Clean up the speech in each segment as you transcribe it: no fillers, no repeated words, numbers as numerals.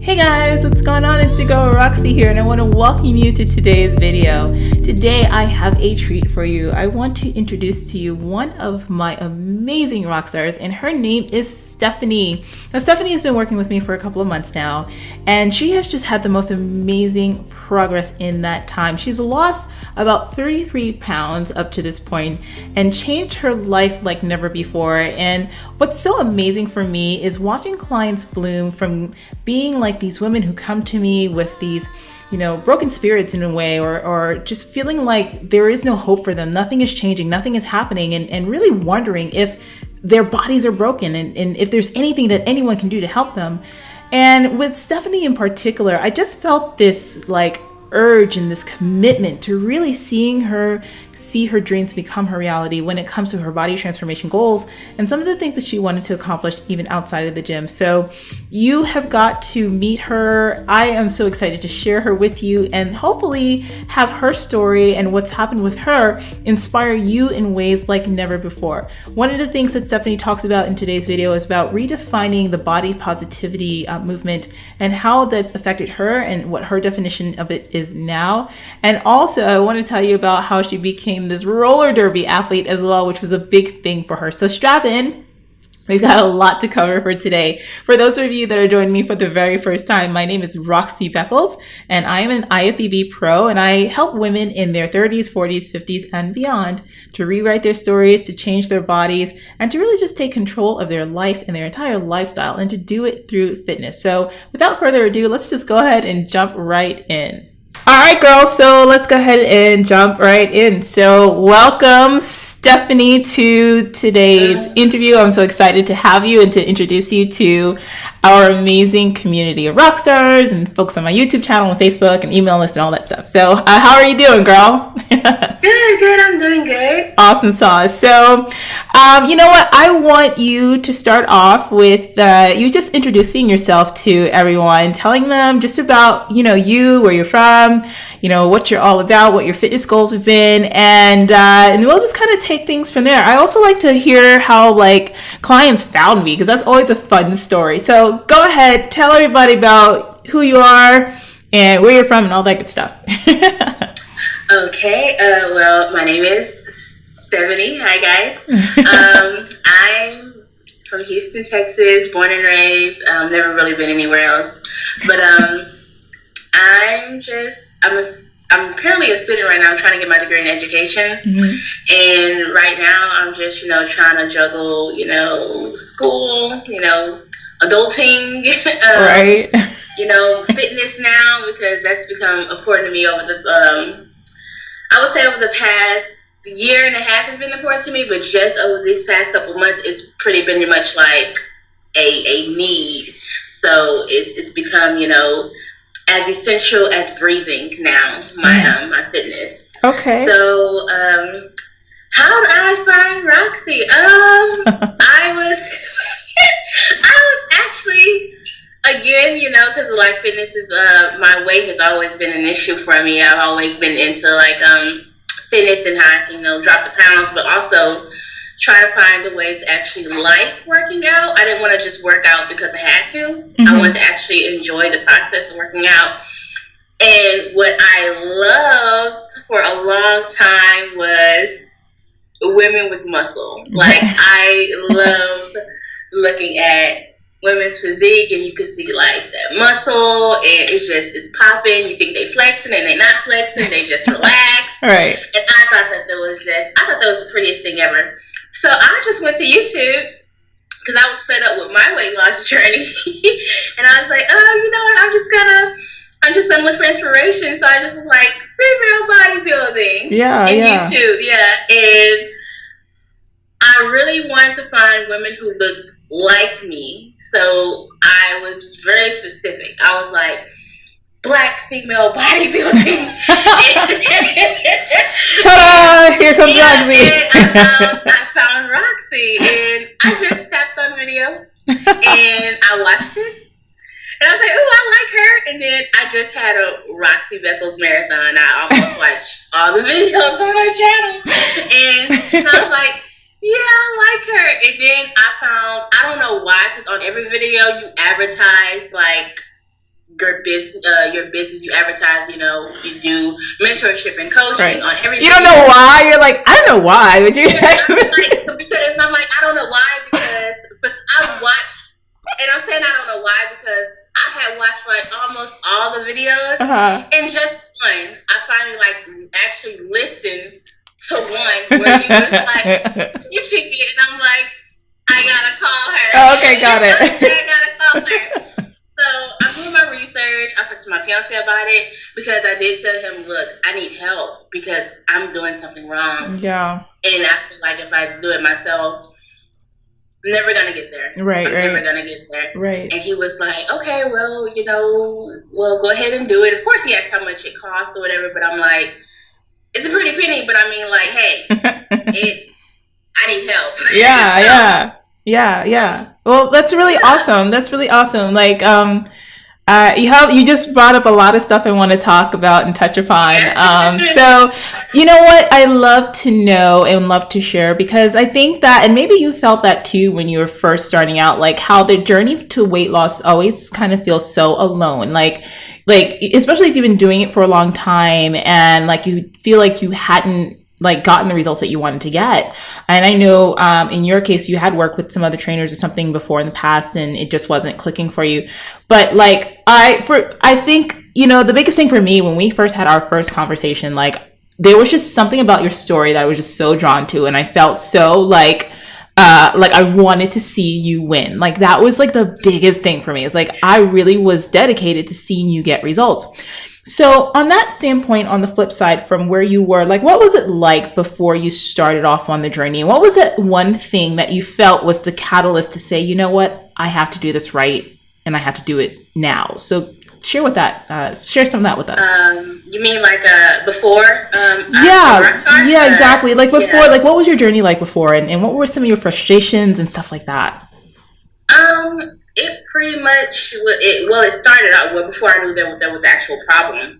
Hey guys, what's going on? It's your girl Roxy here, and I want to welcome you to today's video. Today I have a treat for you. I want to introduce to you one of my amazing rock stars, and her name is Stephanie. Now Stephanie has been working with me for a couple of months now, and she has just had the most amazing progress in that time. She's lost about 33 pounds up to this point and changed her life like never before. And what's so amazing for me is watching clients bloom from being like these women who come to me with these, broken spirits in a way, or just feeling like there is no hope for them. Nothing is changing, nothing is happening, and really wondering if their bodies are broken and if there's anything that anyone can do to help them. And with Stephanie in particular, I just felt this urge and this commitment to really see her dreams become her reality when it comes to her body transformation goals and some of the things that she wanted to accomplish even outside of the gym. So you have got to meet her. I am so excited to share her with you and hopefully have her story and what's happened with her inspire you in ways like never before. One of the things that Stephanie talks about in today's video is about redefining the body positivity movement and how that's affected her and what her definition of it is now. And also I want to tell you about how she became this roller derby athlete as well, which was a big thing for her. So strap in. We've got a lot to cover for today. For those of you that are joining me for the very first time, my name is Roxy Beckles, and I am an IFBB pro, and I help women in their 30s, 40s, 50s, and beyond to rewrite their stories, to change their bodies, and to really just take control of their life and their entire lifestyle, and to do it through fitness. So without further ado, let's just go ahead and jump right in. All right, girls, so let's go ahead and jump right in. So welcome, Stephanie, to today's interview. I'm so excited to have you and to introduce you to our amazing community of rock stars and folks on my YouTube channel and Facebook and email list and all that stuff. So how are you doing, girl? Good. I'm doing good. Awesome sauce. So, you know what? I want you to start off with you just introducing yourself to everyone, telling them just about, you, where you're from, what you're all about, what your fitness goals have been, and we'll just kind of take things from there. I also like to hear how clients found me, because that's always a fun story. So go ahead, tell everybody about who you are and where you're from and all that good stuff. Okay. Well, my name is Stephanie. Hi, guys. I'm from Houston, Texas, born and raised. Never really been anywhere else. But I'm currently a student right now. I'm trying to get my degree in education. Mm-hmm. And right now I'm just, trying to juggle, school, adulting, right. Fitness now, because that's become important to me over I would say over the past year and a half has been important to me, but just over these past couple months, it's pretty been much like a need. So it's become, as essential as breathing now, my fitness. Okay. So, how did I find Roxy? I was actually, again, because fitness is, my weight has always been an issue for me. I've always been into fitness and how I can, drop the pounds, but also try to find the way to actually like working out. I didn't want to just work out because I had to. Mm-hmm. I wanted to actually enjoy the process of working out. And what I loved for a long time was women with muscle. I loved looking at women's physique, and you can see that muscle, and it's popping. You think they flexing, and they not flexing. They just relax. Right. And I thought that was the prettiest thing ever. So I just went to YouTube because I was fed up with my weight loss journey, and I was like, you know what? I'm just gonna look for inspiration. So I just was like, female bodybuilding. Yeah. YouTube, and I really wanted to find women who looked like me. So I was very specific. I was like, Black female bodybuilding. Ta-da! Here comes Roxy. I found Roxy, and I just tapped on video, and I watched it. And I was like, oh, I like her. And then I just had a Roxy Beckles marathon. I almost watched all the videos on her channel. And I was like, yeah, I like her. And then I found, I don't know why, because on every video you advertise your business, you advertise, you know, you do mentorship and coaching on every. You don't know why. You're like, I don't know why. Would you? Because I'm like, I don't know why, because I've watched, and I'm saying I don't know why because I had watched like almost all the videos, and just one, I finally like actually listened to one where you was like, you chicken, and I'm like, I gotta call her. Oh, okay, got it. I gotta call her. So I'm doing my research. I talked to my fiance about it because I did tell him, look, I need help because I'm doing something wrong. Yeah. And I feel like if I do it myself, I'm never going to get there. Right, I'm never going to get there. Right. And he was like, okay, well, you know, well, go ahead and do it. Of course, he asked how much it costs or whatever, but I'm like, it's a pretty penny, but I mean, like, hey, I need help. Yeah. Well, that's really awesome. That's really awesome. Like, you just brought up a lot of stuff I want to talk about and touch upon. So, you know what? I love to know and love to share because I think that, and maybe you felt that too when you were first starting out, like how the journey to weight loss always kind of feels so alone. Like, especially if you've been doing it for a long time and like you feel like you hadn't like gotten the results that you wanted to get. And I know in your case, you had worked with some other trainers or something before in the past and it just wasn't clicking for you. But like, I think, you know, the biggest thing for me when we first had our first conversation, like there was just something about your story that I was just so drawn to. And I felt so like I wanted to see you win. Like that was like the biggest thing for me. It's like, I really was dedicated to seeing you get results. So on that standpoint, on the flip side from where you were, like what was it like before you started off on the journey? And what was that one thing that you felt was the catalyst to say, you know what, I have to do this right and I have to do it now? So share some of that with us. You mean like before? Yeah, exactly. Like before, like what was your journey like before and what were some of your frustrations and stuff like that? It pretty much, it started out before I knew there was an actual problem,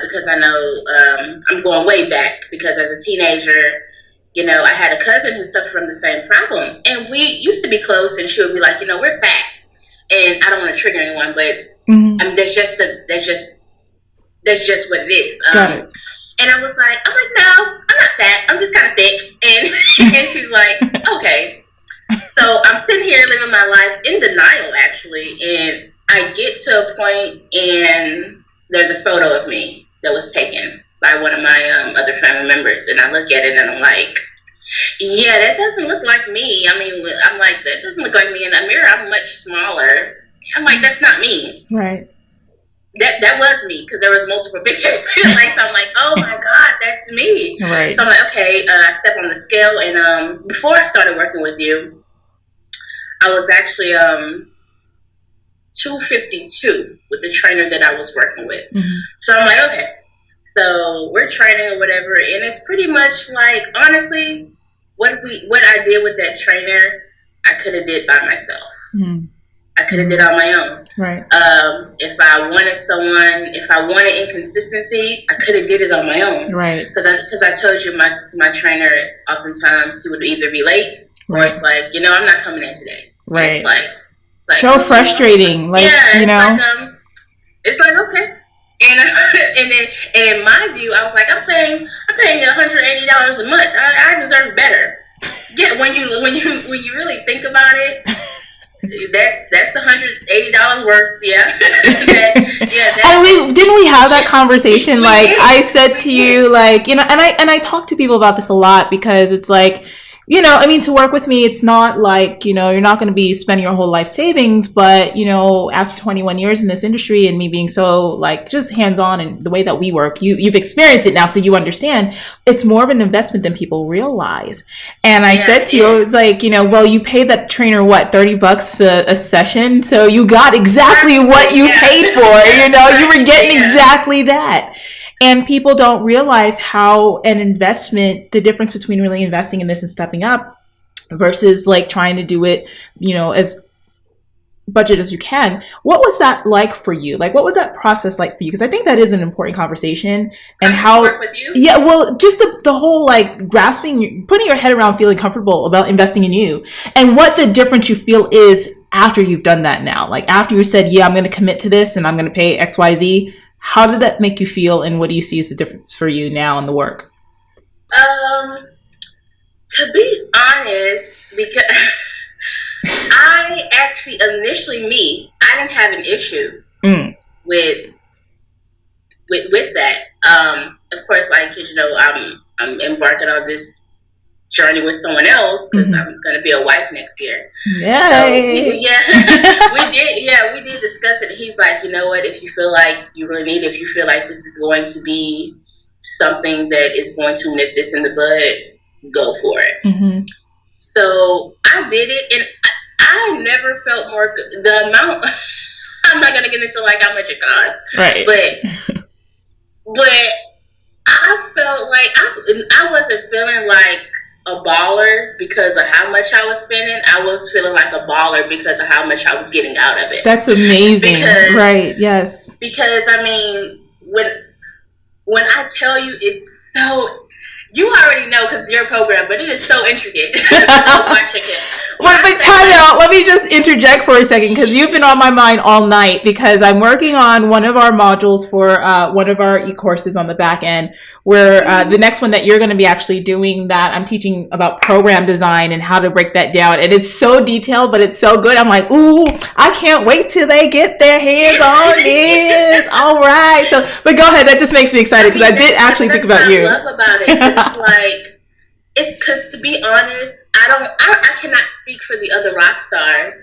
because I know, I'm going way back because as a teenager, you know, I had a cousin who suffered from the same problem and we used to be close and she would be like, you know, we're fat and I don't want to trigger anyone, but that's just what it is. And I was like, no, I'm not fat. I'm just kind of thick. And she's like, okay. So I'm sitting here living my life in denial, actually, and I get to a point and there's a photo of me that was taken by one of my other family members, and I look at it and I'm like, yeah, that doesn't look like me. I mean, I'm like, that doesn't look like me in the mirror. I'm much smaller. I'm like, that's not me. Right. That was me because there was multiple pictures. Like, so I'm like, oh my God, that's me. Right. So I'm like, okay, I step on the scale, and before I started working with you, I was actually 252 with the trainer that I was working with. So I'm like, okay, so we're training or whatever, and it's pretty much like, honestly, what I did with that trainer, I could have did by myself. I could have did on my own. Right. If I wanted inconsistency, I could have did it on my own. Right. Because I told you my trainer, oftentimes he would either be late or it's like, you know, I'm not coming in today. Right. It's like so frustrating. Like, yeah, you know, like, it's like, okay. And in my view, I was like, I'm paying $180 a month. I deserve better. Yeah, when you really think about it, that's $180 worth. Yeah. And didn't we have that conversation? Like I said to you, like, you know, and I talk to people about this a lot because it's like, you know, I mean, to work with me, it's not like, you know, you're not going to be spending your whole life savings, but, you know, after 21 years in this industry and me being so like just hands-on and the way that we work, you've experienced it now. So you understand it's more of an investment than people realize. And I said to you, it was like, you know, well, you paid that trainer, what, $30 a session. So you got exactly what you paid for, you know, you were getting exactly that. And people don't realize how an investment, the difference between really investing in this and stepping up versus like trying to do it, you know, as budget as you can. What was that like for you? Like, what was that process like for you? Because I think that is an important conversation. And how, work with you? Yeah, well, just the whole like grasping, putting your head around feeling comfortable about investing in you and what the difference you feel is after you've done that now? Like after you said, yeah, I'm going to commit to this and I'm going to pay XYZ, how did that make you feel? And what do you see as the difference for you now in the work? To be honest, because I actually initially I didn't have an issue with that. Of course, like, you know, I'm embarking on this journey with someone else because I'm going to be a wife next year. Yay. So we did discuss it. He's like, you know what, if you feel like you really need it, if you feel like this is going to be something that is going to nip this in the bud, go for it. So I did it, and I never felt more the amount. I'm not going to get into like how much it cost, right? But I felt like I wasn't feeling like a baller because of how much I was spending. I was feeling like a baller because of how much I was getting out of it. That's amazing. Right. Yes. Because I mean, when I tell you, it's so, you already know because it's your program, but it is so intricate. Wait, time out. Let me just interject for a second because you've been on my mind all night because I'm working on one of our modules for one of our e-courses on the back end where the next one that you're going to be actually doing that I'm teaching about program design and how to break that down. And it's so detailed, but it's so good. I'm like, ooh, I can't wait till they get their hands on this. All right. So, but go ahead. That just makes me excited because I did actually think about you. I love about it. It's like, it's because, to be honest, I cannot speak for the other rock stars,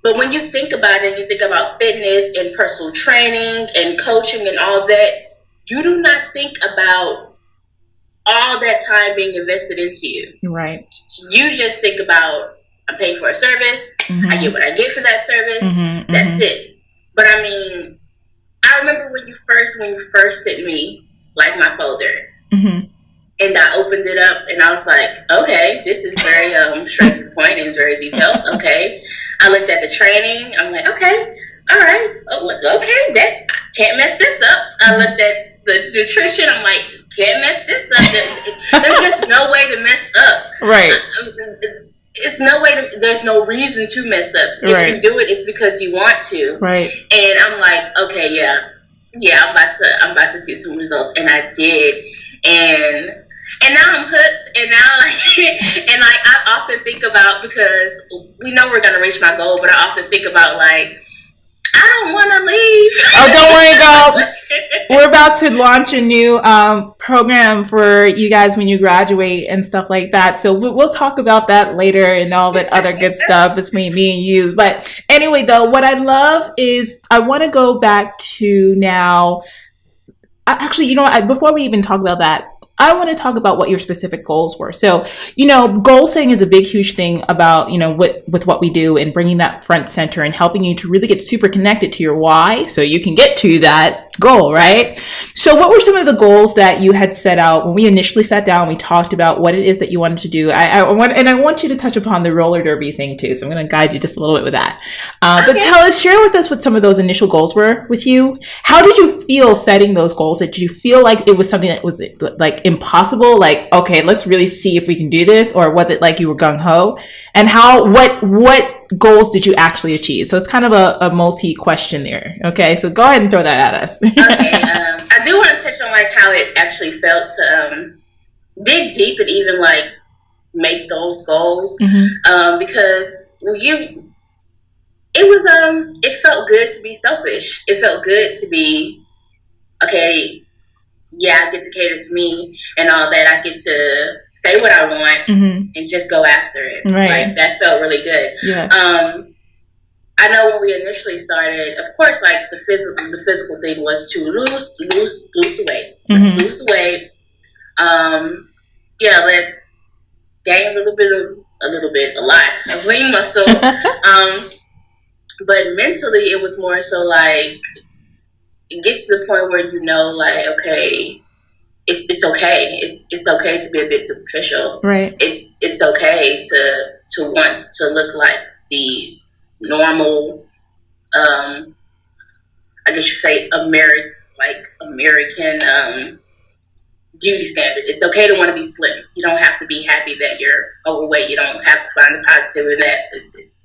but when you think about it, you think about fitness and personal training and coaching and all that, you do not think about all that time being invested into you. Right. You just think about, I'm paying for a service, I get what I get for that service, that's it. But I mean, I remember when you first sent me like my folder. And I opened it up and I was like, okay, this is very straight to the point and very detailed. Okay. I looked at the training. I'm like, okay, all right. Okay, that can't mess this up. I looked at the nutrition. I'm like, can't mess this up. There's just no way to mess up. Right. There's no reason to mess up. If you do it, it's because you want to. Right. And I'm like, okay, yeah, I'm about to see some results. And I did. And now I'm hooked, and now and like I often think about, because we know we're gonna reach my goal, but I often think about like, I don't want to leave. Oh, don't worry, girl. We're about to launch a new program for you guys when you graduate and stuff like that. So we'll talk about that later and all that other good stuff between me and you. But anyway, though, what I love is I want to go back to now. Actually, you know what? Before we even talk about that, I want to talk about what your specific goals were. So, you know, goal setting is a big, huge thing about, you know, with what we do and bringing that front center and helping you to really get super connected to your why so you can get to that goal, right? So what were some of the goals that you had set out when we initially sat down, we talked about what it is that you wanted to do? I want you to touch upon the roller derby thing too. So I'm going to guide you just a little bit with that. But share with us what some of those initial goals were with you. How did you feel setting those goals? Did you feel like it was something that was like impossible? Like, okay, let's really see if we can do this. Or was it like you were gung ho? And what goals did you actually achieve? So it's kind of a multi question there. Okay, so go ahead and throw that at us. Okay, I do want to touch on like how it actually felt to dig deep and even like make those goals, because it felt good to be selfish. It felt good to be, okay, yeah, I get to cater to me and all that. I get to say what I want and just go after it. Right. Like, that felt really good. Yeah. I know when we initially started, of course, like the physical thing was to lose the weight. Let's lose the weight. Yeah, let's gain a lot of lean muscle. But mentally, it was more so like, it gets to the point where you know, like, okay, it's okay. It's okay to be a bit superficial. Right. It's okay to want to look like the normal, I guess you say American beauty standard. It's okay to want to be slim. You don't have to be happy that you're overweight. You don't have to find the positive in that.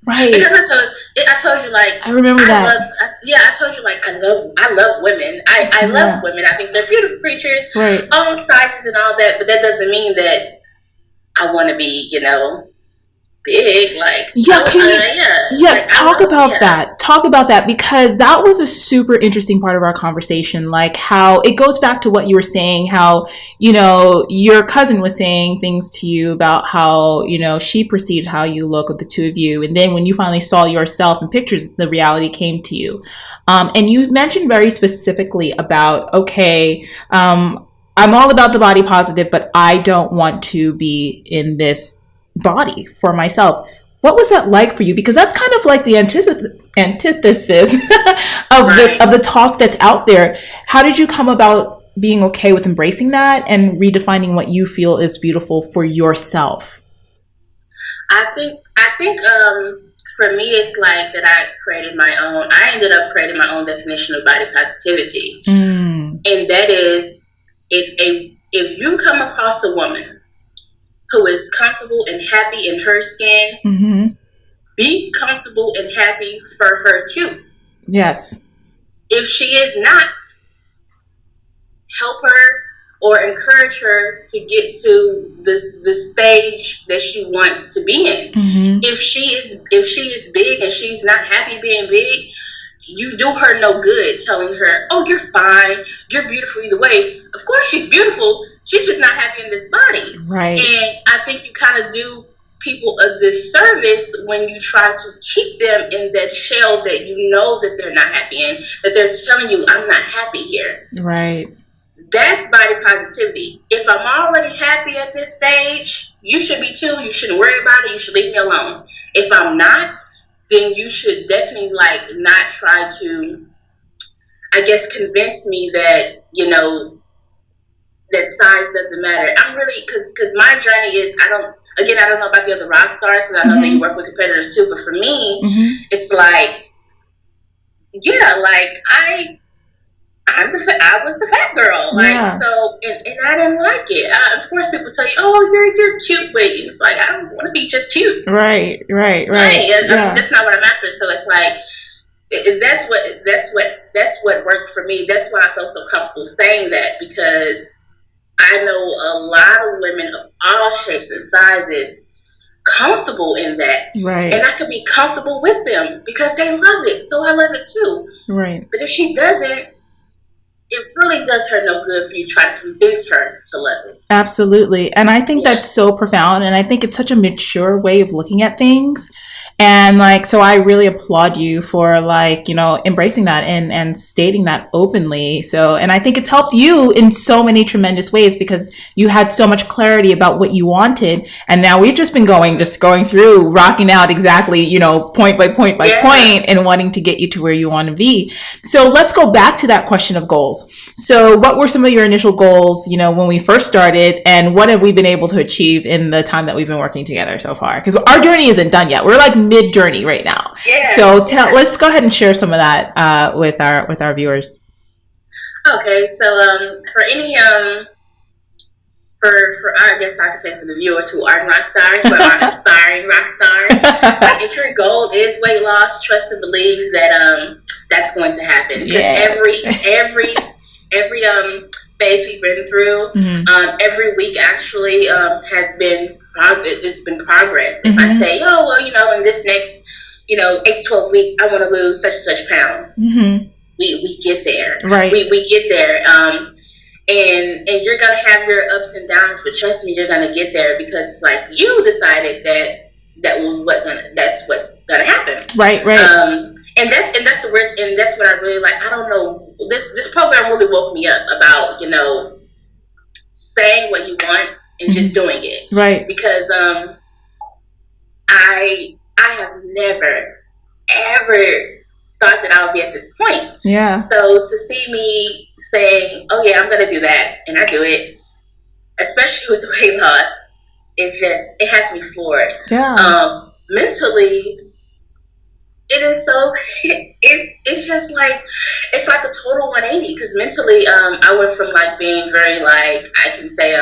Right. Because I told you like I remember that. I told you like I love women. I love women. I think they're beautiful creatures, right? All sizes and all that. But that doesn't mean that I want to be, big. Like talk about that, because that was a super interesting part of our conversation, like how it goes back to what you were saying, how your cousin was saying things to you about how she perceived how you look with the two of you, and then when you finally saw yourself in pictures, the reality came to you. And you mentioned very specifically about, okay, I'm all about the body positive, but I don't want to be in this body for myself. What was that like for you? Because that's kind of like the antithesis of the talk that's out there. How did you come about being okay with embracing that and redefining what you feel is beautiful for yourself? I think for me, it's like that I ended up creating my own definition of body positivity. And that is, if you come across a woman who is comfortable and happy in her skin, be comfortable and happy for her too. Yes. If she is not, help her or encourage her to get to the stage that she wants to be in. If she is big and she's not happy being big, you do her no good telling her, oh, you're fine, you're beautiful either way. Of course she's beautiful, she's just not happy in this body. Right. And I think you kind of do people a disservice when you try to keep them in that shell that you know that they're not happy in, that they're telling you, I'm not happy here. Right. That's body positivity. If I'm already happy at this stage, you should be too. You shouldn't worry about it. You should leave me alone. If I'm not, then you should definitely not try to, I guess, convince me that, that size doesn't matter. I'm really, because my journey is, I don't know about the other rock stars, because I know that you work with competitors too, but for me, it's like, I was the fat girl, so, and I didn't like it. Of course, people tell you, "Oh, you're cute," but it's like I don't want to be just cute. Right. I mean, that's not what I'm after. So it's like that's what worked for me. That's why I felt so comfortable saying that, because I know a lot of women of all shapes and sizes comfortable in that, right? And I could be comfortable with them because they love it, so I love it too, right? But if she doesn't, it really does her no good for you to try to convince her to love it. Absolutely. And I think that's so profound. And I think it's such a mature way of looking at things. And so I really applaud you for embracing that and stating that openly. So, and I think it's helped you in so many tremendous ways, because you had so much clarity about what you wanted. And now we've just been going through, rocking out exactly, point by point by point, and wanting to get you to where you want to be. So let's go back to that question of goals. So what were some of your initial goals, when we first started, and what have we been able to achieve in the time that we've been working together so far? Because our journey isn't done yet. We're mid-journey right now. Yeah. So let's go ahead and share some of that with our viewers. Okay, so for any for I guess I could say for the viewers who aren't rock stars but are aspiring rock stars, if your goal is weight loss, trust and believe that that's going to happen. Because every phase we've been through, every week actually has been progress. If I say, oh well, in this next 8 to 12 weeks I want to lose such and such pounds, we get there. Right. We get there. And you're gonna have your ups and downs, but trust me, you're gonna get there, because you decided that's what's gonna happen. Right. And that's what I really like. I don't know, this program really woke me up about saying what you want and just doing it. Right. Because I have never ever thought that I would be at this point. Yeah. So to see me saying, "Oh yeah, I'm gonna do that," and I do it, especially with the weight loss, it has me floored. Yeah. Mentally, it is so. It's just it's like a total 180, because mentally, I went from being very I can say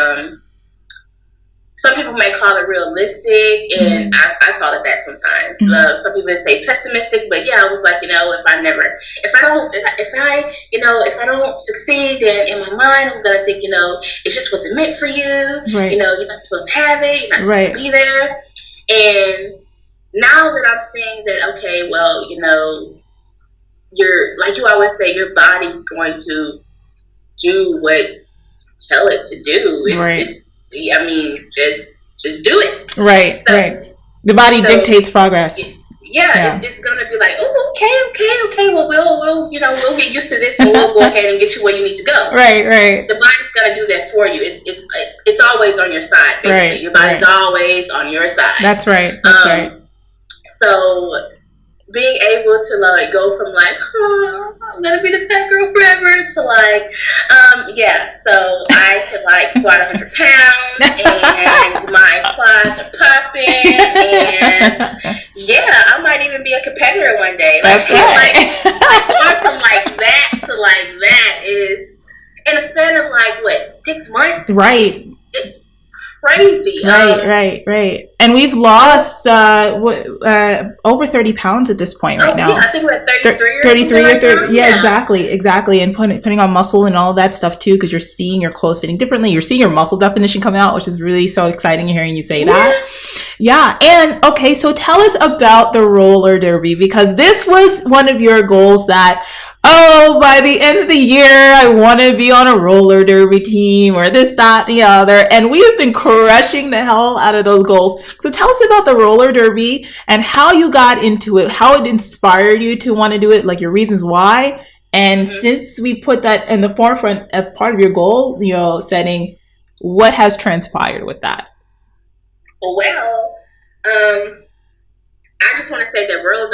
some people may call it realistic, and I call it that sometimes. Some people say pessimistic, but yeah, I was like, if I don't succeed, then in my mind, I'm gonna think, it just wasn't meant for you. Right. You're not supposed to have it. You're not supposed to be there. And now that I'm saying that, okay, well, you're, like you always say, your body's going to do what tell it to do. Just do it. Right, so, right. The body dictates progress. It's gonna be like, oh, okay. Well, we'll get used to this, and we'll go ahead and get you where you need to go. Right. The body's gonna do that for you. It's always on your side. Basically, right. Your body's always on your side. That's right. Right. So being able to go from I'm gonna be the fat girl forever to so I can squat 100 pounds and my quads are popping, and I might even be a competitor one day. That's right. Going from that to that is in a span of 6 months. Right. It's crazy. Right. And we've lost over 30 pounds at this point right now. Yeah, I think we're at 33 or 30. Yeah, exactly. And putting on muscle and all that stuff too, because you're seeing your clothes fitting differently. You're seeing your muscle definition come out, which is really so exciting hearing you say that. Yeah. And okay, so tell us about the roller derby, because this was one of your goals that, by the end of the year, I want to be on a roller derby team or this, that, the other. And we have been crushing the hell out of those goals. So tell us about the roller derby and how you got into it, how it inspired you to want to do it, your reasons why. And since we put that in the forefront as part of your goal, setting, what has transpired with that? Well, I just want to say that roller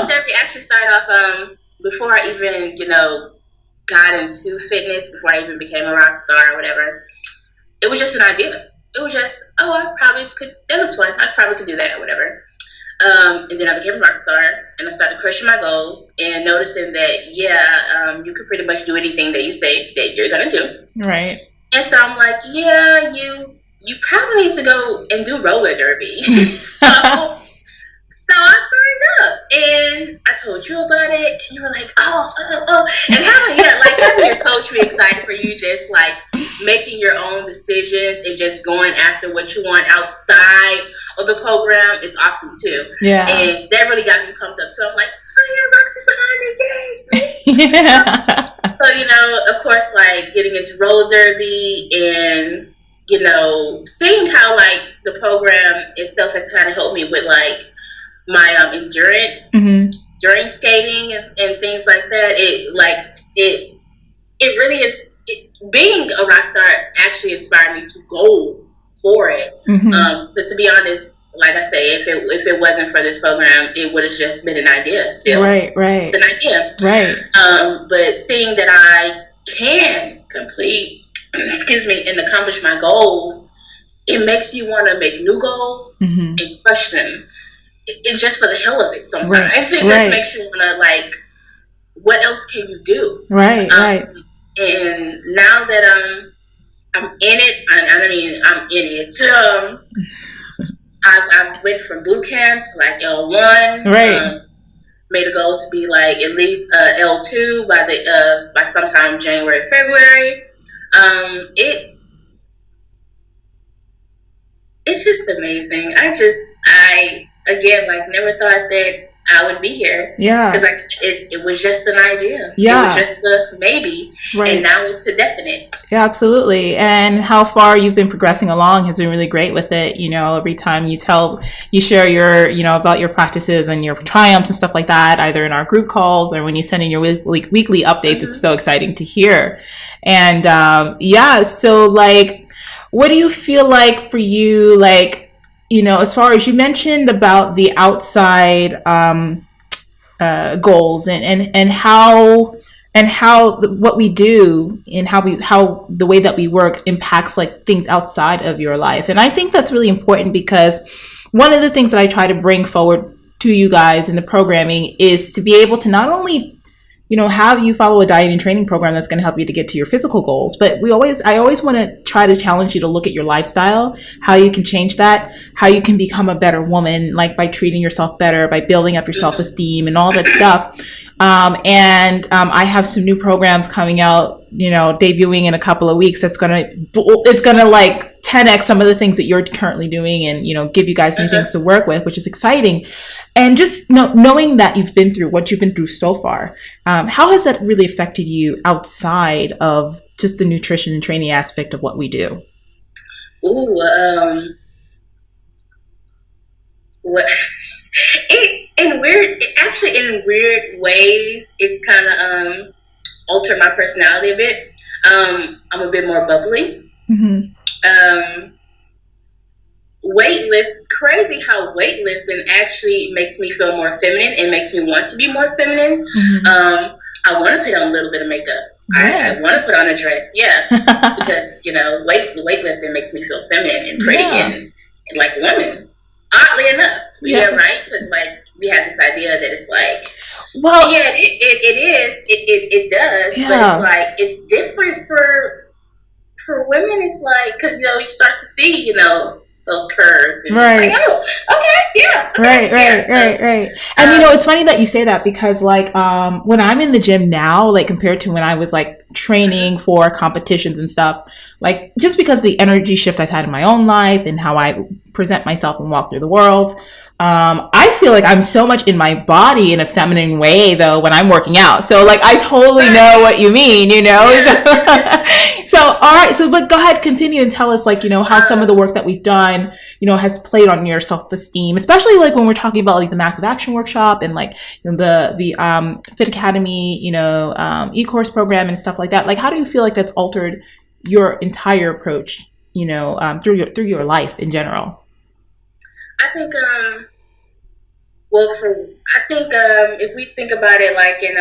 derby actually started off before I even got into fitness, before I even became a rock star or whatever. It was just an idea. It was just, I probably could. That looks fun. I probably could do that or whatever. And then I became a rock star, and I started crushing my goals and noticing that you could pretty much do anything that you say that you're gonna do. Right. And so I'm like, you probably need to go and do roller derby. So I signed up, and I told you about it, and you were like, oh. And having your coach be excited for you, just making your own decisions and just going after what you want outside of the program is awesome too. Yeah. And that really got me pumped up too. I'm like, Roxy's behind me, yay. Yeah. So, of course, getting into roller derby and, seeing how the program itself has kind of helped me with my endurance during skating and things like that. It really is. Being a rock star actually inspired me to go for it. Because to be honest, like I say, if it wasn't for this program, it would have just been an idea still. Right. Just an idea. Right. But seeing that I can complete, and accomplish my goals, it makes you want to make new goals and crush them. It just for the hell of it sometimes. Right. It just makes you want to what else can you do? Right. And now that I'm in it, I'm in it. I went from boot camp to L1. Right. Made a goal to be at least L2 by sometime January, February. It's just amazing. I again never thought that I would be here. Yeah. Because it was just an idea. Yeah. It was just a maybe. Right. And now it's a definite. Yeah, absolutely. And how far you've been progressing along has been really great with it. Every time you share your, about your practices and your triumphs and stuff like that, either in our group calls or when you send in your weekly updates, it's so exciting to hear. And so what do you feel like for you, as far as you mentioned about the outside goals and how what we do and how the way that we work impacts things outside of your life. And I think that's really important, because one of the things that I try to bring forward to you guys in the programming is to be able to not only how you follow a diet and training program that's going to help you to get to your physical goals. But I always want to try to challenge you to look at your lifestyle, how you can change that, how you can become a better woman, like by treating yourself better, by building up your self-esteem and all that stuff. I have some new programs coming out, debuting in a couple of weeks. It's going to like 10x some of the things that you're currently doing, and give you guys new things to work with, which is exciting. And just knowing that you've been through what you've been through so far, how has that really affected you outside of just the nutrition and training aspect of what we do? In weird ways, it's kind of altered my personality a bit. I'm a bit more bubbly. Mm-hmm. Crazy how weightlifting actually makes me feel more feminine and makes me want to be more feminine. Mm-hmm. I want to put on a little bit of makeup. Yes. I want to put on a dress, because weightlifting makes me feel feminine and pretty and like a woman. Oddly enough, right? Because like we have this idea that it's like, it does, but it's like it's different for women. It's like because you start to see those curves, and right? It's like, oh, okay, yeah, okay, right. And it's funny that you say that because like when I'm in the gym now, like compared to when I was like training for competitions and stuff, like just because the energy shift I've had in my own life and how I present myself and walk through the world, I feel like I'm so much in my body in a feminine way though when I'm working out. So like I totally know what you mean, So all right, but go ahead, continue and tell us like how some of the work that we've done has played on your self-esteem, especially like when we're talking about like the Massive Action Workshop and like the Fit Academy e-course program and stuff like that. Like how do you feel like that's altered your entire approach through your life in general? I think if we think about it like in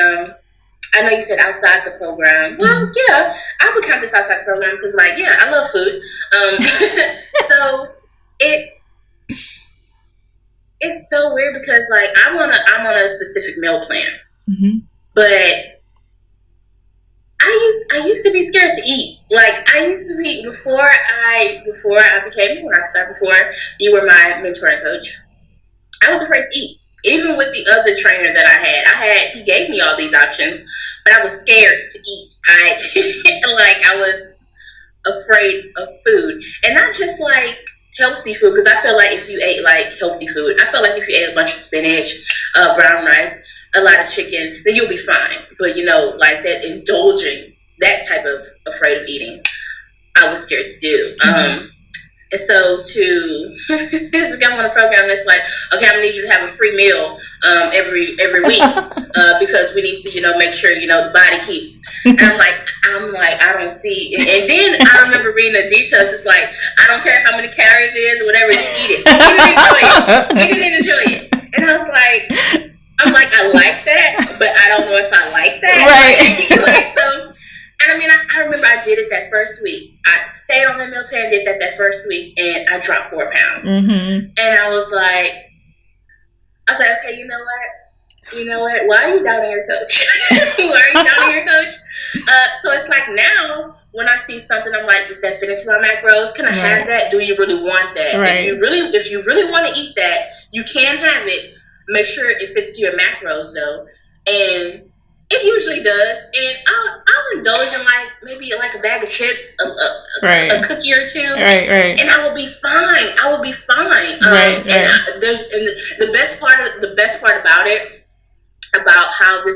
I know you said outside the program. Well, yeah, I would count this outside the program because I love food. So it's so weird because like I'm on a specific meal plan, but I used to be scared to eat. Like I used to be before you were my mentor and coach. I was afraid to eat. Even with the other trainer that I had, he gave me all these options, but I was scared to eat. I was afraid of food, and not just like healthy food. Because I feel like if you ate like healthy food, I feel like if you ate a bunch of spinach, brown rice, a lot of chicken, then you'll be fine. But like that indulging, that type of afraid of eating, I was scared to do. And so to come on a program that's like, okay, I'm gonna need you to have a free meal every week because we need to make sure the body keeps. And I'm like I don't see. And then I remember reading the details. It's like I don't care how many calories it is or whatever, just eat it. Eat it and enjoy it. And I was like, I like that, but I don't know if I like that. Right. And I mean, I remember I did it that first week. I stayed on the meal plan, did that first week, and I dropped 4 pounds. Mm-hmm. And I was like, okay, you know what? Why are you doubting your coach? So it's like now, when I see something, I'm like, does that fit into my macros? Can I have that? Do you really want that? Right. If you really want to eat that, you can have it. Make sure it fits to your macros, though. And it usually does, and I'll indulge in maybe a bag of chips, a cookie or two, right, and I will be fine. Right. And the best part about it, about how the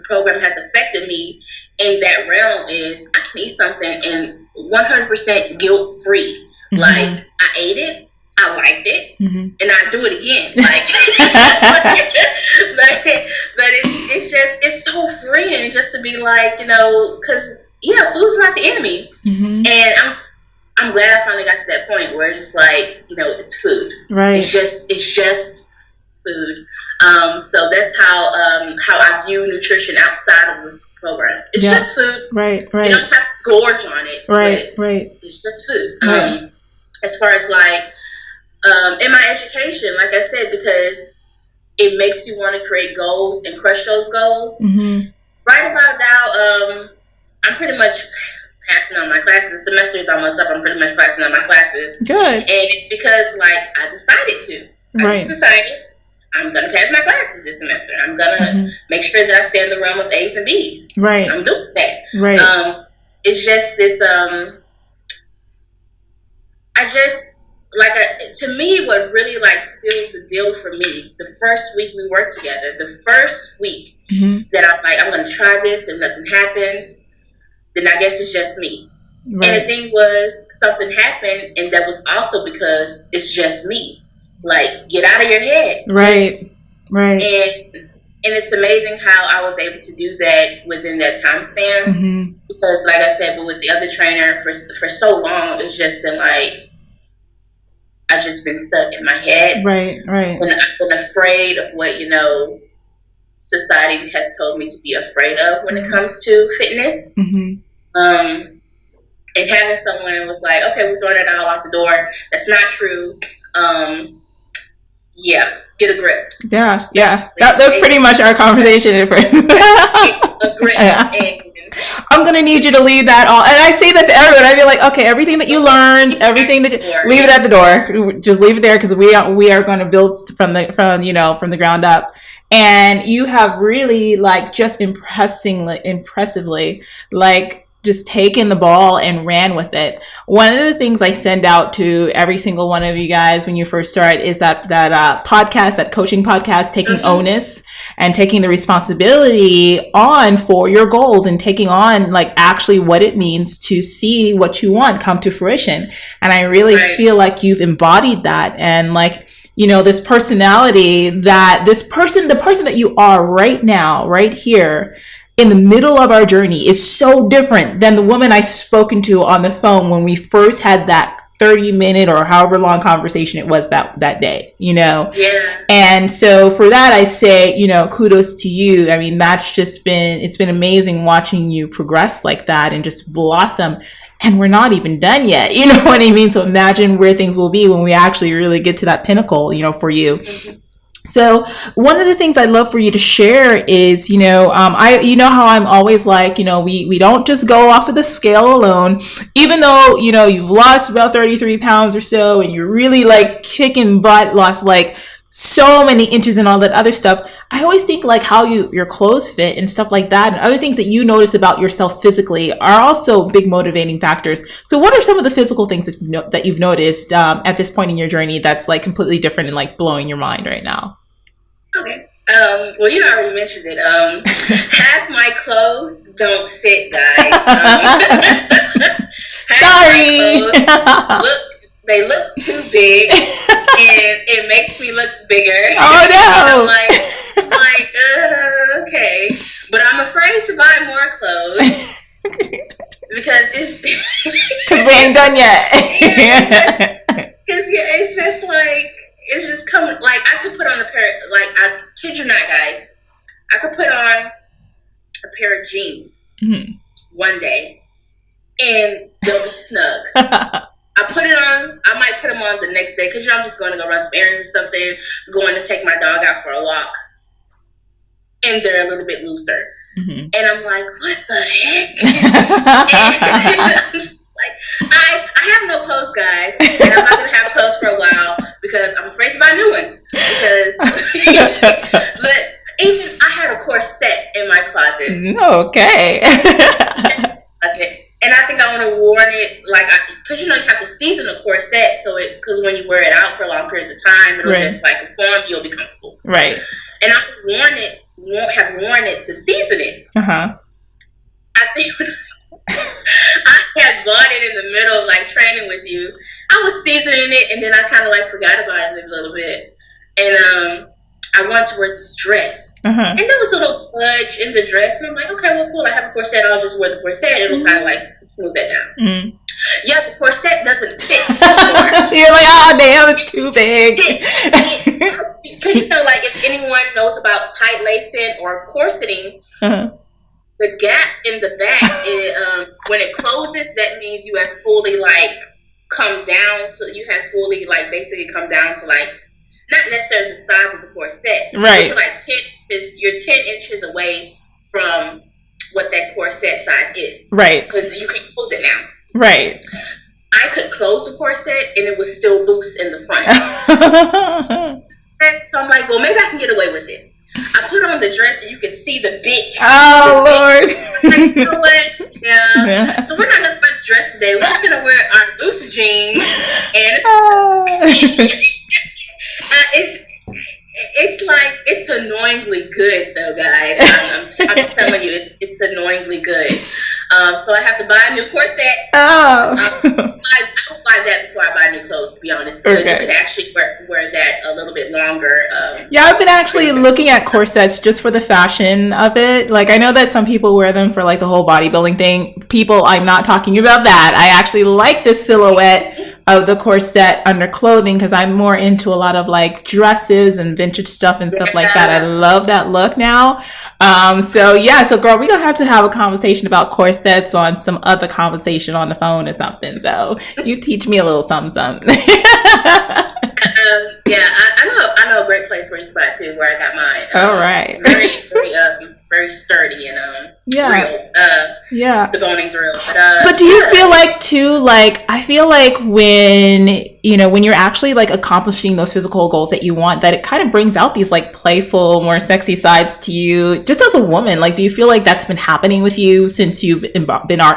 program has affected me in that realm is I can eat something and 100% guilt free. Mm-hmm. Like I ate it. I liked it, and I do it again. But it's so freeing just to be because food's not the enemy, and I'm glad I finally got to that point where it's just it's food, right? It's just food. So that's how I view nutrition outside of the program. It's just food, right? You don't have to gorge on it, right? It's just food. Right. As far as in my education, like I said, because it makes you want to create goals and crush those goals. Mm-hmm. Right about now, I'm pretty much passing on my classes. The semester is almost up. I'm pretty much passing on my classes. Good. And it's because, like, I decided to. I just decided I'm going to pass my classes this semester. I'm going to make sure that I stay in the realm of A's and B's. Right. I'm doing that. Right. It's just this, to me, what really, like, sealed the deal for me, the first week we worked together, the first week that I'm like, I'm going to try this and nothing happens, then I guess it's just me. Right. And the thing was, something happened, and that was also because it's just me. Like, get out of your head. Right. Right. And it's amazing how I was able to do that within that time span. Because, like I said, but with the other trainer, for so long, it's just been like, I've just been stuck in my head. Right, right. And I've been afraid of what, society has told me to be afraid of when it comes to fitness. And having someone was like, okay, we're throwing it all out the door. That's not true. Yeah, get a grip. Yeah. That's pretty much our conversation. A grip. Yeah. I'm going to need you to leave that all. And I say that to everyone. I be like, okay, everything that you learned, everything that leave it at the door. Just leave it there because we are going to build from the ground up. And you have really, like, just impressively, like, just taken the ball and ran with it. One of the things I send out to every single one of you guys when you first start is that podcast, that coaching podcast, taking onus and taking the responsibility on for your goals and taking on, like, actually what it means to see what you want come to fruition. And I really feel like you've embodied that. And, like, this personality the person that you are right now, right here, in the middle of our journey is so different than the woman I spoken to on the phone when we first had that 30-minute or however long conversation it was that day, Yeah. And so for that, I say, kudos to you. I mean, it's been amazing watching you progress like that and just blossom. And we're not even done yet. You know what I mean? So imagine where things will be when we actually really get to that pinnacle, for you. So one of the things I'd love for you to share is, how I'm always like, we don't just go off of the scale alone, even though, you've lost about 33 pounds or so and you're really, like, kicking butt, lost, like, so many inches and all that other stuff. I always think, like, how your clothes fit and stuff like that and other things that you notice about yourself physically are also big motivating factors. So what are some of the physical things that you've noticed at this point in your journey that's, like, completely different and, like, blowing your mind right now? Okay. Well, you already mentioned it. Half my clothes don't fit, guys. Sorry. They look too big, and it makes me look bigger. Oh no! And I'm like, okay, but I'm afraid to buy more clothes because we ain't done yet. Because it's just like. It's just coming, like, I could put on a pair, like, I kid you not, guys, I could put on a pair of jeans one day, and they'll be snug. I might put them on the next day, because I'm just going to go run some errands or something, going to take my dog out for a walk, and they're a little bit looser. And I'm like, what the heck? And I'm just like, I have no clothes, guys, and I'm not going to have clothes for a while, because I'm afraid to buy new ones. But even I had a corset in my closet. Okay. And I think I would have worn it, like, because you have to season a corset, because when you wear it out for long periods of time, it'll just, like, conform, you'll be comfortable. Right. And I won't have worn it to season it. I think I had bought it in the middle of, like, training with you. I was seasoning it, and then I kind of, like, forgot about it a little bit. And I wanted to wear this dress. And there was a little budge in the dress, and I'm like, okay, well, cool. I have a corset. I'll just wear the corset. It'll kind of, like, smooth that down. Yeah, the corset doesn't fit anymore. You're like, oh, damn, it's too big. Because, like, if anyone knows about tight lacing or corseting, the gap in the back, when it closes, that means you have fully, like, come down to, basically come down to, like, not necessarily the size of the corset. Right. You're like 10 inches. You're 10 inches away from what that corset size is. Right. Because you can close it now. Right. I could close the corset and it was still loose in the front. So I'm like, well, maybe I can get away with it. I put on the dress and you can see the big. Oh, Lord. Like, you know what? Yeah. So we're not going to wear the dress today. We're just going to wear our loose jeans. And it's like, it's annoyingly good, though, guys. I'm telling you, it's annoyingly good. So I have to buy a new corset. Oh. I'll buy that before I buy new clothes, to be honest. Because you could actually wear that a little bit longer. Yeah, I've been actually looking at corsets just for the fashion of it. Like, I know that some people wear them for like the whole bodybuilding thing. People, I'm not talking about that. I actually like the silhouette of the corset under clothing because I'm more into a lot of like dresses and vintage stuff and stuff like that. I love that look now. So girl, we're gonna have to have a conversation about corsets on some other conversation on the phone or something. So you teach me a little something. I know a great place where you can buy it too, where I got mine. All right. Very sturdy and real. The boning's real. But do you feel like too, like, I feel like when you're actually like accomplishing those physical goals that you want, that it kind of brings out these like playful, more sexy sides to you just as a woman? Like, do you feel like that's been happening with you since you've been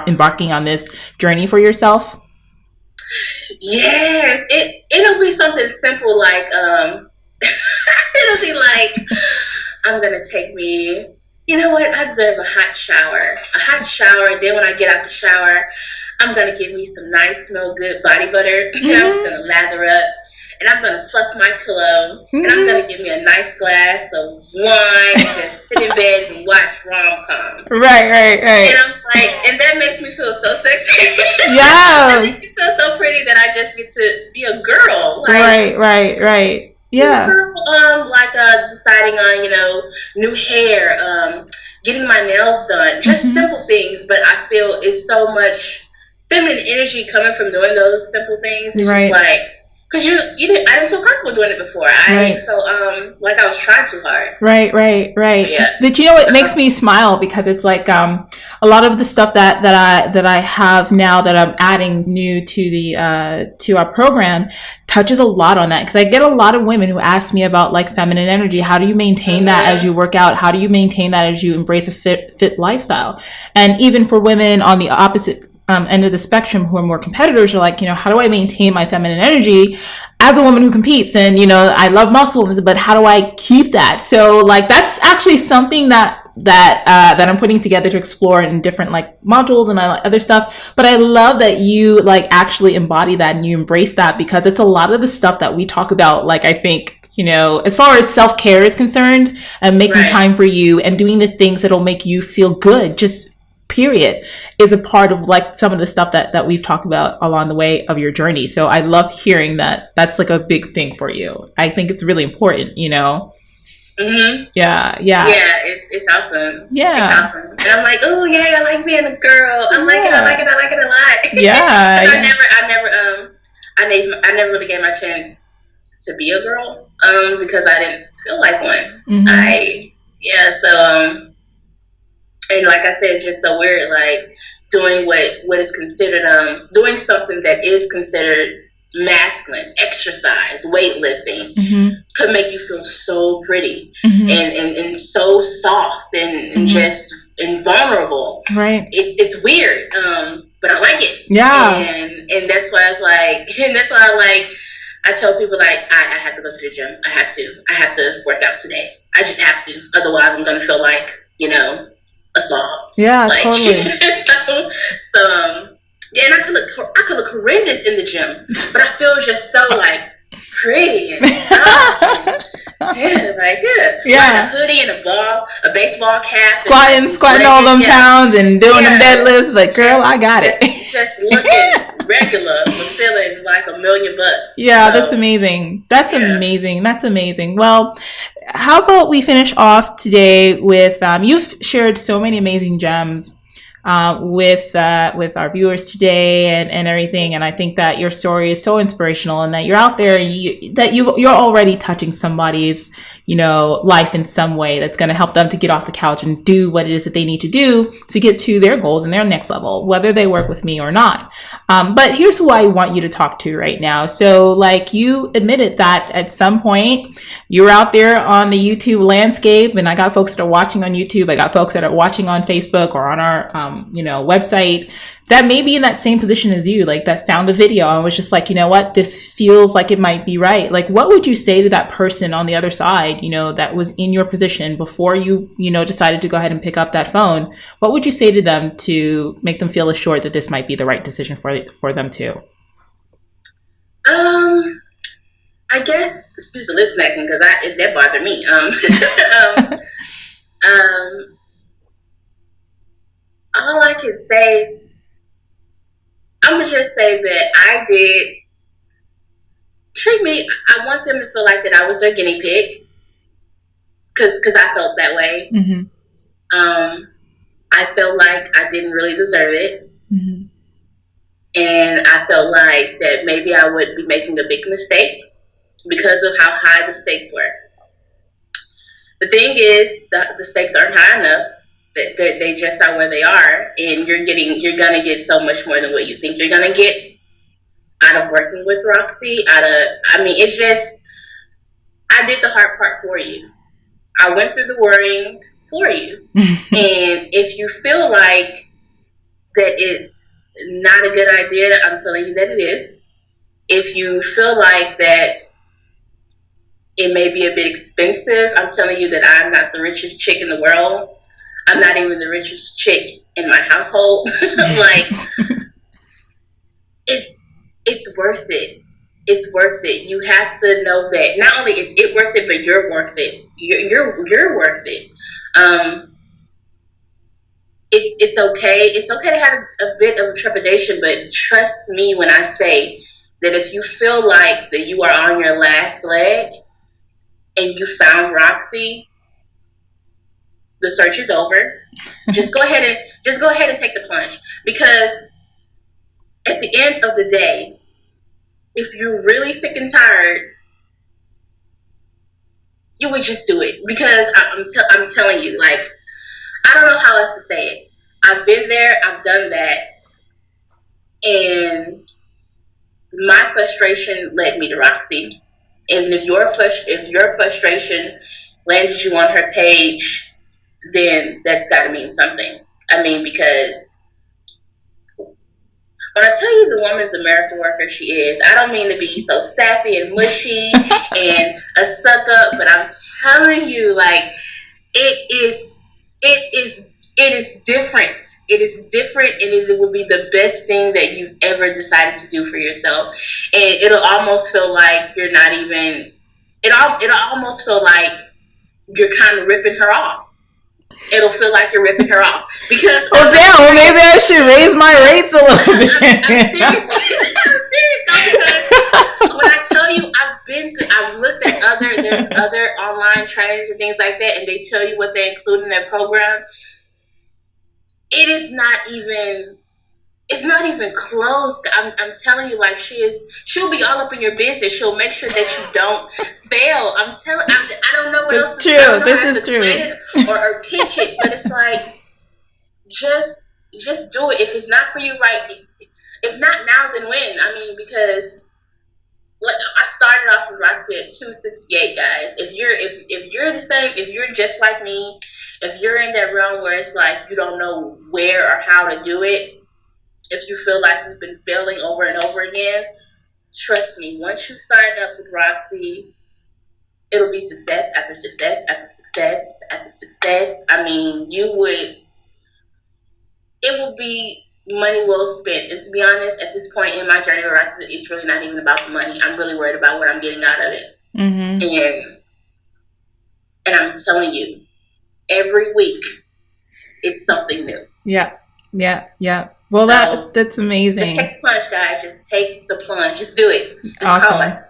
embarking on this journey for yourself? Yes, it'll be something simple like it'll be like, I'm gonna take me, you know what, I deserve a hot shower. Then when I get out the shower, I'm gonna give me some nice, smell good body butter. And I'm just gonna lather up, and I'm gonna fluff my pillow, and I'm gonna give me a nice glass of wine and just sit in bed and watch rom-coms. Right. And I'm like, and that makes me feel so sexy. Yeah. It makes me feel so pretty that I just get to be a girl. Like, right. Yeah. Deciding on, new hair, getting my nails done, just simple things. But I feel it's so much feminine energy coming from doing those simple things. It's just like, because I didn't feel comfortable doing it before. I felt like I was trying too hard. Right. Yeah. But you know what makes me smile, because it's like a lot of the stuff that I have now that I'm adding new to the to our program touches a lot on that, because I get a lot of women who ask me about like feminine energy. How do you maintain that as you work out? How do you maintain that as you embrace a fit lifestyle? And even for women on the opposite end of the spectrum who are more competitors, are like, how do I maintain my feminine energy as a woman who competes? And I love muscles, but how do I keep that? So like, that's actually something that I'm putting together to explore in different like modules and other stuff. But I love that you like actually embody that and you embrace that, because it's a lot of the stuff that we talk about. Like, I think, as far as self-care is concerned, and making time for you and doing the things that'll make you feel good, just period, is a part of like some of the stuff that we've talked about along the way of your journey. So I love hearing that that's like a big thing for you. I think it's really important, Yeah. Yeah, it's awesome. Yeah. It's awesome. And I'm like, oh yeah, I like being a girl. I like it a lot. Yeah. I never really gave my chance to be a girl, because I didn't feel like one. And like I said, just so we're like doing what is considered doing something that is considered masculine, exercise, weightlifting, could make you feel so pretty and so soft and just invulnerable. Right. It's weird, but I like it. Yeah. And that's why I tell people like, I have to go to the gym. I have to work out today. I just have to. Otherwise, I'm gonna feel like a slob. Yeah, like, totally. And I could look horrendous in the gym, but I feel just so like pretty and soft. Wearing a hoodie and a baseball cap, squatting all them pounds and doing them deadlifts. But girl, I got it. Just looking regular, but feeling like $1 million. Yeah, so, that's amazing. That's amazing. Well, how about we finish off today with you've shared so many amazing gems with our viewers today and everything. And I think that your story is so inspirational, and that you're out there, you're already touching somebody's, life in some way that's going to help them to get off the couch and do what it is that they need to do to get to their goals and their next level, whether they work with me or not. But here's who I want you to talk to right now. So like, you admitted that at some point you were out there on the YouTube landscape, and I got folks that are watching on YouTube. I got folks that are watching on Facebook or on our, website that may be in that same position as you, like that found a video and was just like, you know what, this feels like it might be right. Like, what would you say to that person on the other side, that was in your position before you, decided to go ahead and pick up that phone? What would you say to them to make them feel assured that this might be the right decision for them too? I guess, excuse the lip smacking, because that bothered me. All I can say is, I'm gonna just say that I did treat me. I want them to feel like that I was their guinea pig, because I felt that way. Mm-hmm. I felt like I didn't really deserve it, mm-hmm. and I felt like that maybe I would be making a big mistake because of how high the stakes were. The thing is, the stakes aren't high enough. That they just are where they are, and you're gonna get so much more than what you think you're gonna get out of working with Roxy. It's just, I did the hard part for you. I went through the worrying for you. And if you feel like that it's not a good idea, I'm telling you that it is. If you feel like that it may be a bit expensive, I'm telling you that I'm not the richest chick in the world. I'm not even the richest chick in my household. Like, it's worth it. It's worth it. You have to know that not only is it worth it, but you're worth it. You're worth it. It's okay. It's okay to have a bit of trepidation, but trust me when I say that if you feel like that you are on your last leg and you found Roxy, the search is over. Just go ahead and take the plunge, because at the end of the day, if you're really sick and tired, you would just do it. Because I'm telling you, like, I don't know how else to say it. I've been there, I've done that, and my frustration led me to Roxy. And if your frustration landed you on her page, then that's got to mean something. Because when I tell you the woman's a miracle worker she is, I don't mean to be so sappy and mushy and a suck up, but I'm telling you, like, it is different. It is different, and it will be the best thing that you've ever decided to do for yourself. And it'll almost feel like you're not even. It'll almost feel like you're kind of ripping her off. It'll feel like you're ripping her off, because damn, maybe I should raise my rates a little bit. I'm serious though, because when I tell you, I've looked at there's other online trainers and things like that, and they tell you what they include in their program. It's not even close. I'm telling you, like, she'll be all up in your business. She'll make sure that you don't fail. I don't know what else to say. This is true. Or pitch it, but it's like, just do it. If it's not for you, right? If not now, then when? Because like, I started off with Roxy at 268, guys. If you're the same, if you're just like me, if you're in that realm where it's like you don't know where or how to do it, if you feel like you've been failing over and over again, trust me, once you sign up with Roxy, it'll be success after success after success after success. It will be money well spent. And to be honest, at this point in my journey with Roxy, it's really not even about the money. I'm really worried about what I'm getting out of it. Mm-hmm. And I'm telling you, every week, it's something new. Yeah. Well, that's amazing. Just take the plunge, guys. Just take the plunge. Just do it. Awesome.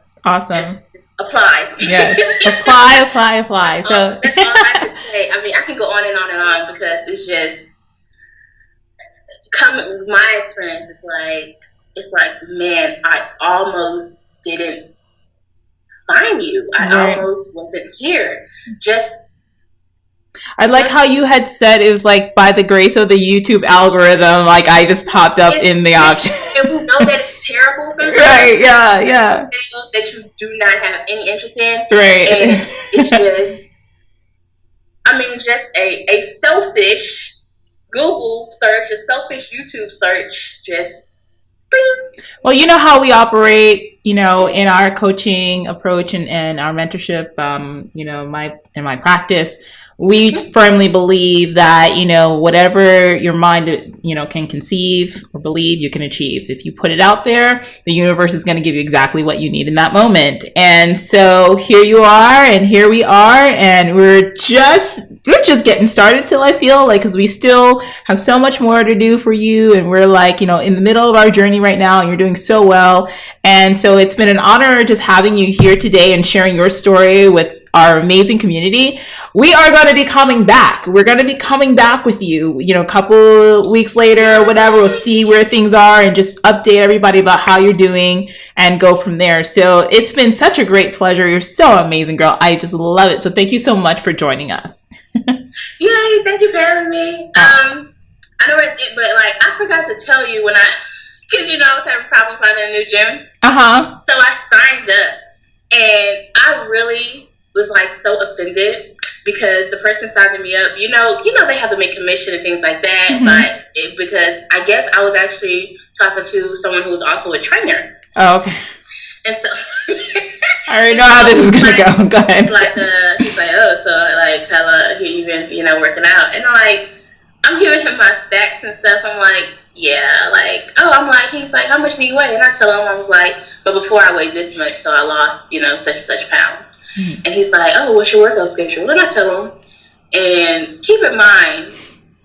Just apply. Yes. apply. So that's all I can say. I can go on and on and on, because it's just, I mean, my experience is like, man, I almost didn't find you. I almost wasn't here. I like how you had said it was like by the grace of the YouTube algorithm, like I just popped up in the option. And we know that it's terrible sometimes. Right, yeah. Videos that you do not have any interest in. Right. And it's just a selfish Google search, a selfish YouTube search, just bing. Well, you know how we operate, in our coaching approach and our mentorship, in my practice. We firmly believe that, whatever your mind, can conceive or believe, you can achieve. If you put it out there, the universe is going to give you exactly what you need in that moment. And so here you are, and here we are, and we're just getting started still, I feel like, because we still have so much more to do for you. And we're like, in the middle of our journey right now, and you're doing so well. And so it's been an honor just having you here today and sharing your story with our amazing community. We are going to be coming back. We're going to be coming back with you, a couple weeks later or whatever. We'll see where things are and just update everybody about how you're doing and go from there. So it's been such a great pleasure. You're so amazing, girl. I just love it. So thank you so much for joining us. Yay, thank you for having me. I know but I forgot to tell you because I was having problems finding a new gym. So I signed up, and I really was so offended because the person signing me up, they have to make commission and things like that. But because I guess I was actually talking to someone who was also a trainer. Oh, okay. And so I already know how this is gonna go. Go ahead. He's like, oh, so hella, here you been, working out, and I'm giving him my stats and stuff. I'm like, yeah, he's like, how much do you weigh? And I tell him, I was like, but before I weighed this much, so I lost, such and such pounds. And he's like, oh, what's your workout schedule? And I tell him, and keep in mind,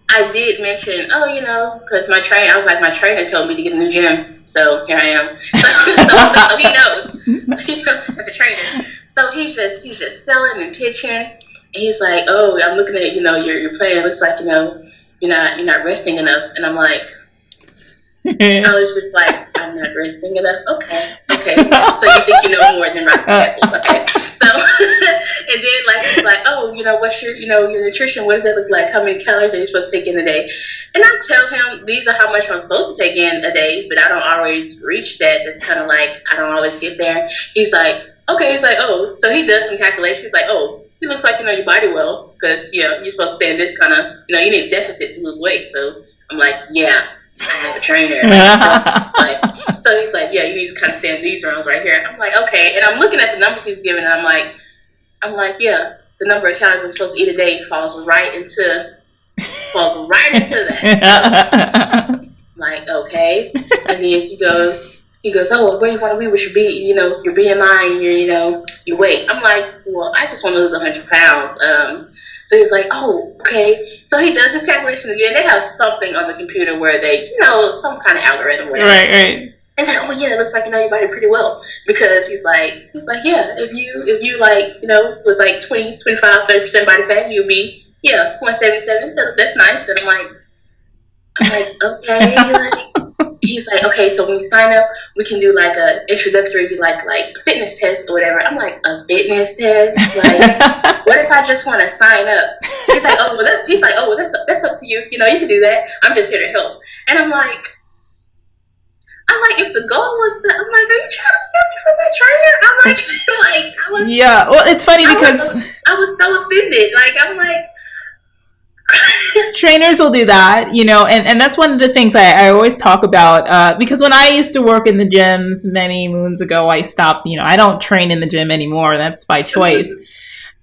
I did mention, because my trainer told me to get in the gym, so here I am. So he knows. He knows I have a trainer. So he's just selling and pitching, and he's like, oh, I'm looking at, your plan. It looks like, you're not resting enough. And I'm like, I was just like, I'm not resting enough. Okay. So you think you know more than Roxy Apples? Okay. So, and then he's like, oh, what's your, your nutrition? What does that look like? How many calories are you supposed to take in a day? And I tell him these are how much I'm supposed to take in a day, but I don't always reach that. That's kind of I don't always get there. He's like, okay. He's like, oh, so he does some calculations. He's like, oh, he looks like your body well because you're supposed to stay in this kind of, you need a deficit to lose weight. So I'm like, yeah. I have a trainer. So he's like, yeah, you need to kind of stay in these rounds right here. I'm like, okay. And I'm looking at the numbers he's giving, and I'm like, yeah, the number of calories I'm supposed to eat a day falls right into that. So, I'm like, okay. And then he goes, oh, where do you want to be with your your BMI and your weight? I'm like, well, I just want to lose 100 pounds. So he's like, oh, okay. So he does his calculation again. They have something on the computer where they, some kind of algorithm. Whatever. Right. And like, oh yeah, it looks like you know your body pretty well, because he's like, yeah, if you was 20, 25, 30% body fat, you'll be 177. That's nice. And I'm like, okay. He's like, okay, so when you sign up, we can do a introductory, like a fitness test or whatever. I'm like, a fitness test? What if I just want to sign up? He's like, oh, well, that's up to you. You can do that. I'm just here to help. And I'm like, if the goal was to, I'm like, are you trying to stop me from my trainer? I was. Yeah, well, it's funny because I was so offended. I'm like. Trainers will do that, and that's one of the things I always talk about, because when I used to work in the gyms many moons ago, I stopped, I don't train in the gym anymore. That's by choice.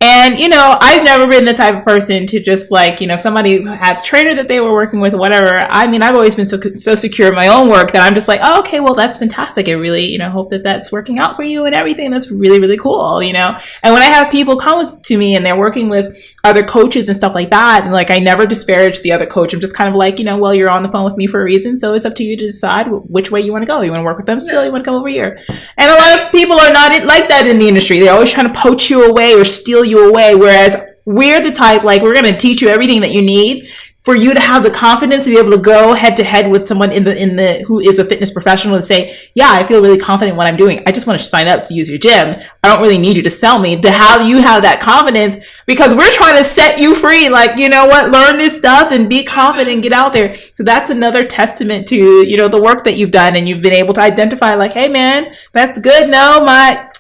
And, I've never been the type of person to just if somebody had a trainer that they were working with, whatever. I mean, I've always been so secure in my own work that I'm just like, oh, okay, well, that's fantastic. I really, hope that that's working out for you and everything. That's really, really cool, And when I have people come to me and they're working with other coaches and stuff like that, and I never disparage the other coach. I'm just kind of well, you're on the phone with me for a reason. So it's up to you to decide which way you want to go. You want to work with them still? You want to come over here? And a lot of people are not like that in the industry. They're always trying to poach you away or steal you away, whereas we're the type we're going to teach you everything that you need. for you to have the confidence to be able to go head to head with someone in the who is a fitness professional and say, yeah, I feel really confident in what I'm doing. I just want to sign up to use your gym. I don't really need you to sell me. To have you have that confidence, because we're trying to set you free. Like, you know what, learn this stuff and be confident and get out there. So that's another testament to, you know, the work that you've done, and you've been able to identify like, hey man, that's good. No, my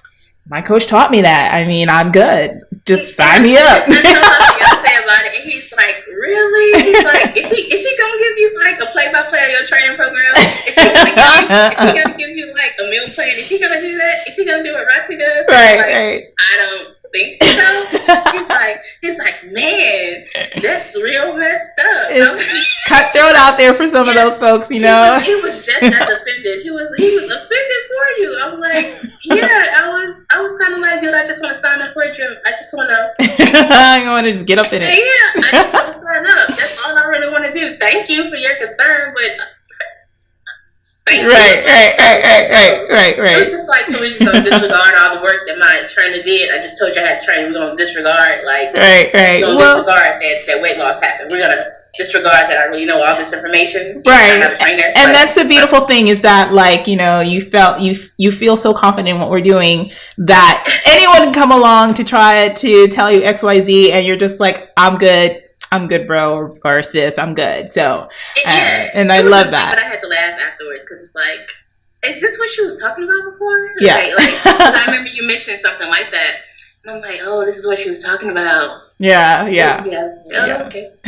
coach taught me that. I mean, I'm good. Just sign me up. That's how Beyonce about it, and he's like, really? He's like, is he gonna give you like a play-by-play of your training program? Is he gonna give you like a meal plan? Is he gonna do that? Is he gonna do what Roxy does? Right, like, right. I don't think so. He's like, man, that's real messed up. It's cutthroat out there for some of those folks, you know. He was just as offended. He was offended for you. I'm like, yeah, I was kind of like, dude, I just want to sign up for a gym. I just want to. I want to just get up in it. Yeah, I just want to sign up. That's all I really want to do. Thank you for your concern, but. Right. It's just like, so we're just gonna disregard all the work that my trainer did. I just told you I had training. We're gonna disregard, like, right. We're gonna disregard that weight loss happened. We're gonna disregard that I really know all this information. Right. I have a trainer. And that's the beautiful thing, is that, like, you know, you feel so confident in what we're doing that anyone can come along to try to tell you XYZ, and you're just like, I'm good, bro, or sis, I'm good. So, and I love that. But I had to laugh afterwards, because it's like, is this what she was talking about before? Yeah. Like, because I remember you mentioning something like that, and I'm like, oh, this is what she was talking about. Yeah. Okay.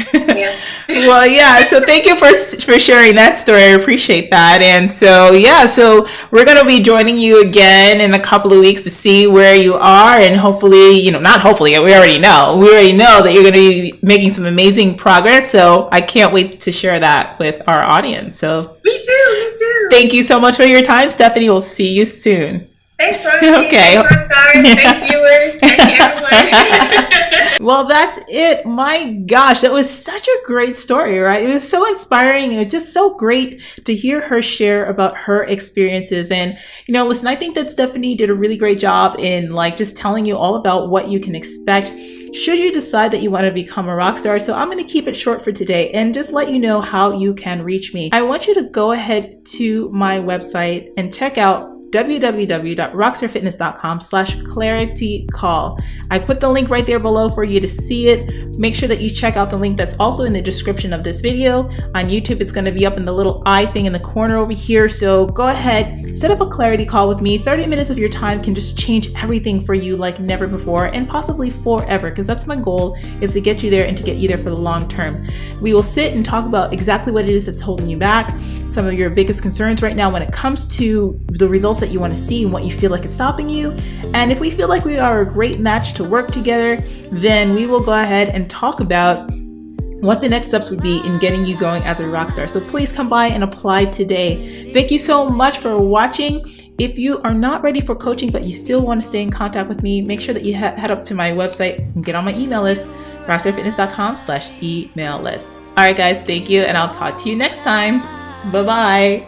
Yeah. Well, yeah. So thank you for sharing that story. I appreciate that. And so, yeah, so we're going to be joining you again in a couple of weeks to see where you are. And hopefully, you know, not hopefully, we already know that you're going to be making some amazing progress. So I can't wait to share that with our audience. So Me too. Thank you so much for your time, Stephanie. We'll see you soon. Thanks, Roxy. Okay. Thanks, Rockstars. Thanks, viewers. Thank you, everyone. Well, that's it. My gosh, that was such a great story, right? It was so inspiring. It was just so great to hear her share about her experiences. And, you know, listen, I think that Stephanie did a really great job in, like, just telling you all about what you can expect should you decide that you want to become a rock star. So I'm going to keep it short for today and just let you know how you can reach me. I want you to go ahead to my website and check out www.rockstarfitness.com/claritycall. I put the link right there below for you to see it. Make sure that you check out the link that's also in the description of this video. On YouTube, it's going to be up in the little eye thing in the corner over here. So go ahead, set up a clarity call with me. 30 minutes of your time can just change everything for you like never before, and possibly forever, because that's my goal, is to get you there and to get you there for the long term. We will sit and talk about exactly what it is that's holding you back, some of your biggest concerns right now when it comes to the results that you want to see and what you feel like is stopping you. And if we feel like we are a great match to work together, then we will go ahead and talk about what the next steps would be in getting you going as a rock star. So please come by and apply today. Thank you so much for watching. If you are not ready for coaching, but you still want to stay in contact with me, make sure that you head up to my website and get on my email list, rockstarfitness.com/email list. All right, guys, thank you. And I'll talk to you next time. Bye-bye.